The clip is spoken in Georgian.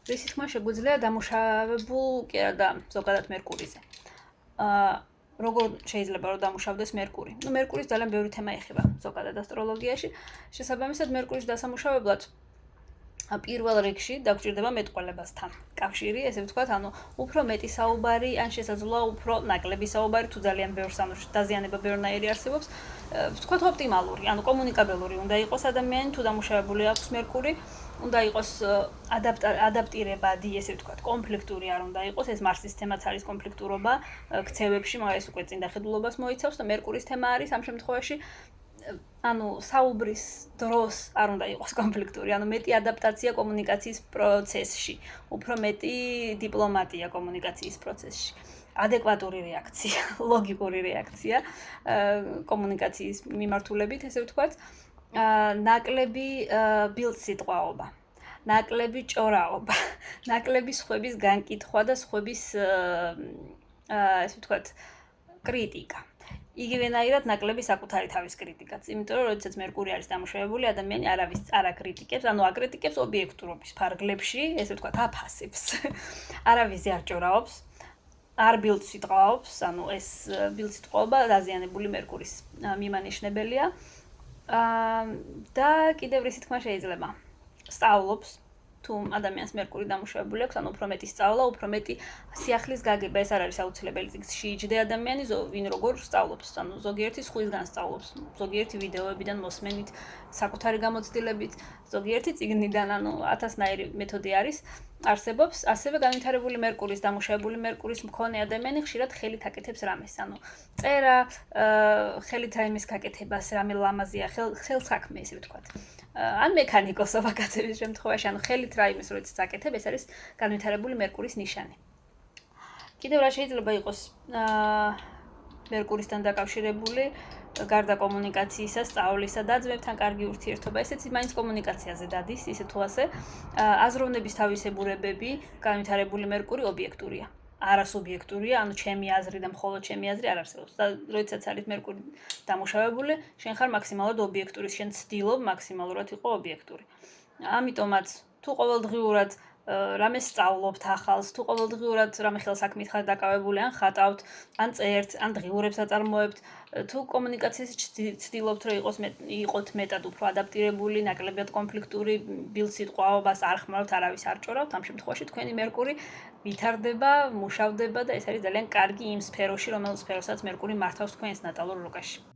რისი თქმა შეგვიძლია დამუშავებულ კი არა და ზოგადად მერკურიზე. როგორ შეიძლება რომ დამუშავდეს მერკური? მერკურის ძალიან ბევრი თემა ეხება ზოგადად ასტროლოგიაში. შესაბამისად მერკურის დასამუშავებლად პირველ რიგში დაგვჭირდება მეტყველებასთან კავშირი, ესე ვთქვათ, უფრო მეტი საუბარი, ან შესაძლოა უფრო ნაკლები საუბარი, თუ ძალიან ბევრს, დაზიანება ბევრნაირი არსებობს, ვთქვათ ოპტიმალური, კომუნიკაბელური უნდა იყოს ადამიანი, თუ დამუშავებული აქვს მერკური, უნდა იყოს ადაპტირებადი, ესე ვთქვათ, კონფლიქტური არ უნდა იყოს, ეს მარსის თემაც არის კონფლიქტურობა, ქცევებში, მაგრამ ეს უკვე წინდახედულობას მოიცავს და მერკურის თემა არის ამ შემთხვევაში საუბრის დროს არ უნდა იყოს კონფლიქტური, მეტი ადაპტაცია კომუნიკაციის პროცესში, უფრო მეტი დიპლომატია კომუნიკაციის პროცესში, ადეკვატური რეაქცია, ლოგიკური რეაქცია კომუნიკაციის მიმართულებით, ესე ვთქვათ, ნაკლები ბილწსიტყვაობა, ნაკლები ჭორაობა, ნაკლები სხვების განკითხვა და სხვების ესე ვთქვათ, კრიტიკა. იგივენაირად ნაკლები საკუთარი თავის კრიტიკაც, იმიტომ რომ როდესაც მერკური არის დამუშავებული, ადამიანი არავის არ აკრიტიკებს, აკრიტიკებს ობიექტურობის ფარგლებში, ესე ვთქვათ, აფასებს. არავის არ ჭორაობს, არ ბილწსიტყვაობს, ეს ბილწსიტყვაობა დაზიანებული მერკურის მიმანიშნებელია. და კიდევ რისი თქმა შეიძლება? სწავლობს, თუ ადამიანს მერკური დამუშავებული აქვს, უფრო მეტი სწავლა, უფრო მეტი სიახლის გაგება, ეს არ არის აუცილებელი, შეიჯდე ადამიანი, ვინ როგორ სწავლობს, ზოგიერთი სხვისგან სწავლობს, ზოგიერთი ვიდეოებიდან მოსმენით, საკუთარი გამოცდილებით, ზოგიერთი წიგნიდან, 1000-ნაირი მეთოდი არსებობს, ასევე განვითარებული მერკურის, დამუშავებული მერკურის მქონე ადამიანი ხშირად ხელით აკეთებს რამეს, წერა, ხელით რაიმეს გაკეთებას, რამე ლამაზია, ხელსაქმე, ესე ვთქვათ. ან მექანიკოსობა გაცევის შემთხვევაში, ხელით რაიმეს როდესაც აკეთებ, ეს არის განვითარებული მერკურის ნიშანი. კიდევ რა შეიძლება იყოს მერკურისთან დაკავშირებული, გარდა კომუნიკაციისა, სწავლისა და ძმებთან კარგი ურთიერთობა, ესეც მაინც კომუნიკაციაზე დადის, ისე თუ ასე, აზროვნების თავისებურებები, განვითარებული მერკური ობიექტურია. არასუბიექტურია, ჩემი აზრი და მხოლოდ ჩემი აზრი არ არსებობს. და როდესაც არის მერკური დამუშავებული, შენ ხარ მაქსიმალურად ობიექტური, შენ ცდილობ მაქსიმალურად იყო ობიექტური. ამიტომაც, თუ ყოველდღიურად რამე სწავლობთ ახალს, თუ ყოველდღიურად რამე ხელსაქმით ხართ დაკავებული, ან ხატავთ, ან წერთ, ან დღიურებს აწარმოებთ, თუ კომუნიკაციაში ცდილობთ, რომ იყოთ მეტად უფრო ადაპტირებული, ნაკლებად კონფლიქტური, ბილწსიტყვაობას არ ხმარობთ, არავის არ ჭორავთ, ამ შემთხვევაში თქვენი მერკური ვითარდება, მუშავდება და ეს არის ძალიან კარგი იმ სფეროში, რომელ სფეროსაც მერკური მართავს თქვენს ნატალურ რუკაში.